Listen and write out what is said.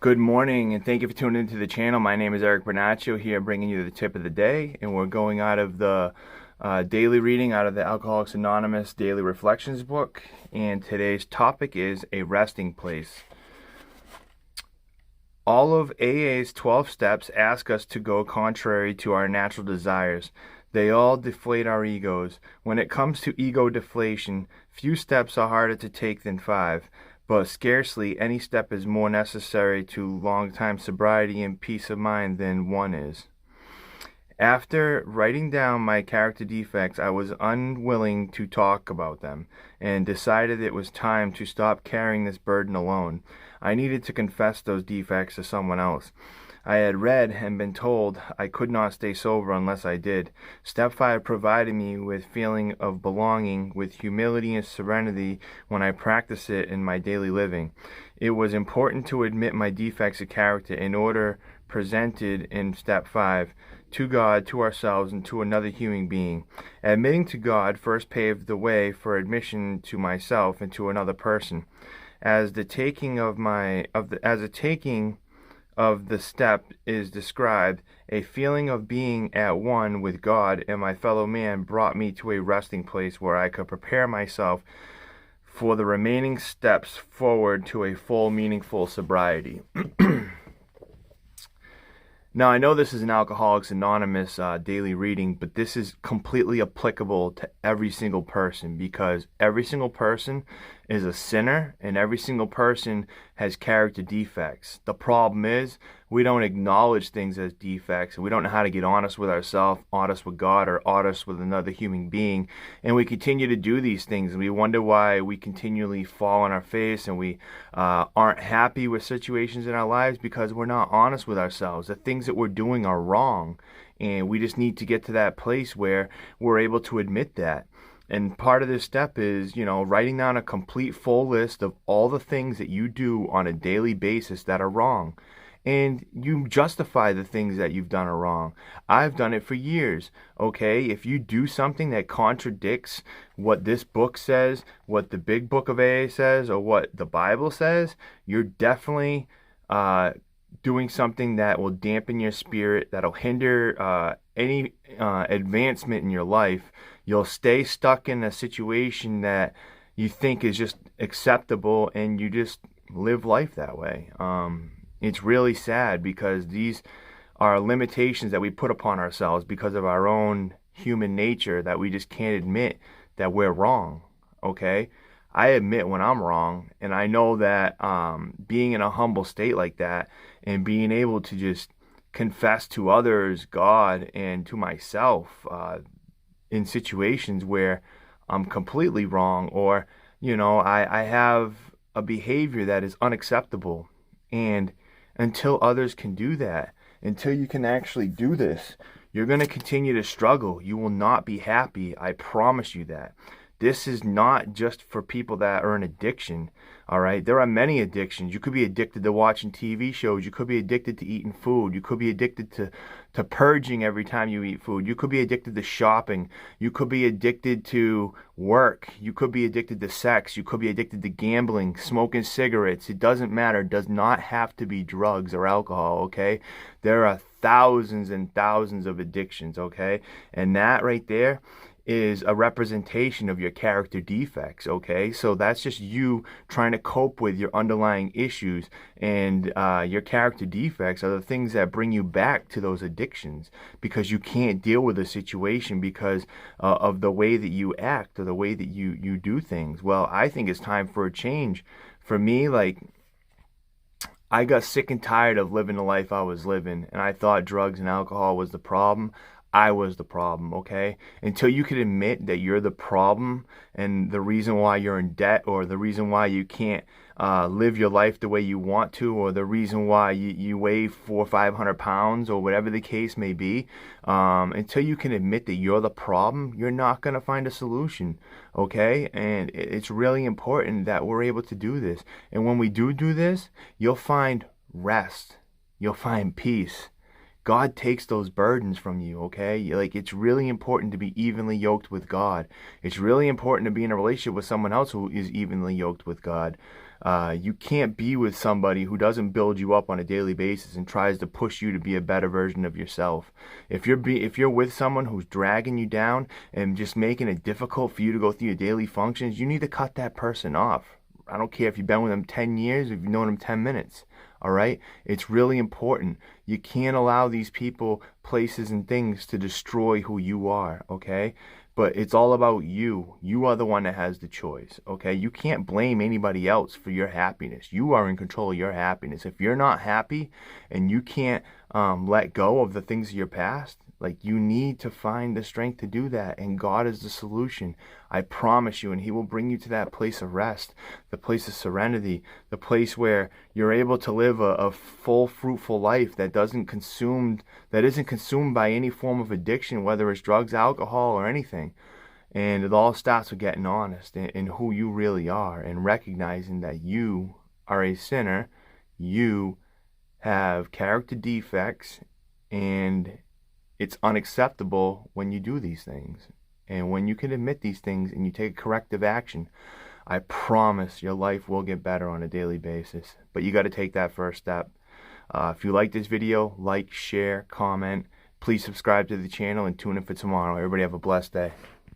Good morning, and thank you for tuning into the channel. My name is Eric Bernaccio here, bringing you the tip of the day, and we're going out of the daily reading out of the Alcoholics Anonymous Daily Reflections book, and today's topic is a resting place. All of AA's 12 steps ask us to go contrary to our natural desires. They all deflate our egos. When it comes to ego deflation, few steps are harder to take than 5. But scarcely any step is more necessary to long-time sobriety and peace of mind than one is. After writing down my character defects, I was unwilling to talk about them and decided it was time to stop carrying this burden alone. I needed to confess those defects to someone else. I had read and been told I could not stay sober unless I did. Step 5 provided me with feeling of belonging, with humility and serenity when I practice it in my daily living. It was important to admit my defects of character in order presented in Step 5 to God, to ourselves, and to another human being. Admitting to God first paved the way for admission to myself and to another person. As the taking of the step is described, a feeling of being at one with God and my fellow man brought me to a resting place where I could prepare myself for the remaining steps forward to a full, meaningful sobriety. Now, I know this is an Alcoholics Anonymous daily reading, but this is completely applicable to every single person because every single person is a sinner and every single person has character defects. The problem is we don't acknowledge things as defects and we don't know how to get honest with ourselves, honest with God, or honest with another human being. And we continue to do these things and we wonder why we continually fall on our face and we aren't happy with situations in our lives because we're not honest with ourselves. The things that we're doing are wrong, and we just need to get to that place where we're able to admit that. And part of this step is, writing down a complete full list of all the things that you do on a daily basis that are wrong. And you justify the things that you've done are wrong. I've done it for years, okay? If you do something that contradicts what this book says, what the big book of AA says, or what the Bible says, you're definitely doing something that will dampen your spirit, that'll hinder any advancement in your life. You'll stay stuck in a situation that you think is just acceptable, and you just live life that way. It's really sad because these are limitations that we put upon ourselves because of our own human nature that we just can't admit that we're wrong, okay? I admit when I'm wrong, and I know that being in a humble state like that and being able to just confess to others, God, and to myself in situations where I'm completely wrong or, I have a behavior that is unacceptable. And until others can do that, until you can actually do this, you're going to continue to struggle. You will not be happy. I promise you that. This is not just for people that are in addiction, all right? There are many addictions. You could be addicted to watching TV shows. You could be addicted to eating food. You could be addicted to purging every time you eat food. You could be addicted to shopping. You could be addicted to work. You could be addicted to sex. You could be addicted to gambling, smoking cigarettes. It doesn't matter. It does not have to be drugs or alcohol, okay? There are thousands and thousands of addictions, okay? And that right there is a representation of your character defects, okay? So that's just you trying to cope with your underlying issues, and your character defects are the things that bring you back to those addictions because you can't deal with the situation because of the way that you act or the way that you do things. Well, I think it's time for a change. For me, I got sick and tired of living the life I was living, and I thought drugs and alcohol was the problem. I was the problem, okay? Until you can admit that you're the problem and the reason why you're in debt, or the reason why you can't live your life the way you want to, or the reason why you weigh 400 or 500 pounds, or whatever the case may be, until you can admit that you're the problem, you're not going to find a solution, okay? And it's really important that we're able to do this. And when we do this, you'll find rest. You'll find peace. God takes those burdens from you, okay? It's really important to be evenly yoked with God. It's really important to be in a relationship with someone else who is evenly yoked with God. You can't be with somebody who doesn't build you up on a daily basis and tries to push you to be a better version of yourself. If you're with someone who's dragging you down and just making it difficult for you to go through your daily functions, you need to cut that person off. I don't care if you've been with them 10 years, if you've known them 10 minutes. All right? It's really important. You can't allow these people, places, and things to destroy who you are, okay? But it's all about you. You are the one that has the choice, okay? You can't blame anybody else for your happiness. You are in control of your happiness. If you're not happy and you can't let go of the things of your past, like, you need to find the strength to do that, and God is the solution. I promise you, and He will bring you to that place of rest, the place of serenity, the place where you're able to live a full, fruitful life that isn't consumed by any form of addiction, whether it's drugs, alcohol, or anything. And it all starts with getting honest in who you really are and recognizing that you are a sinner, you have character defects, and it's unacceptable when you do these things. And when you can admit these things and you take corrective action, I promise your life will get better on a daily basis. But you got to take that first step. If you like this video, like, share, comment. Please subscribe to the channel and tune in for tomorrow. Everybody have a blessed day.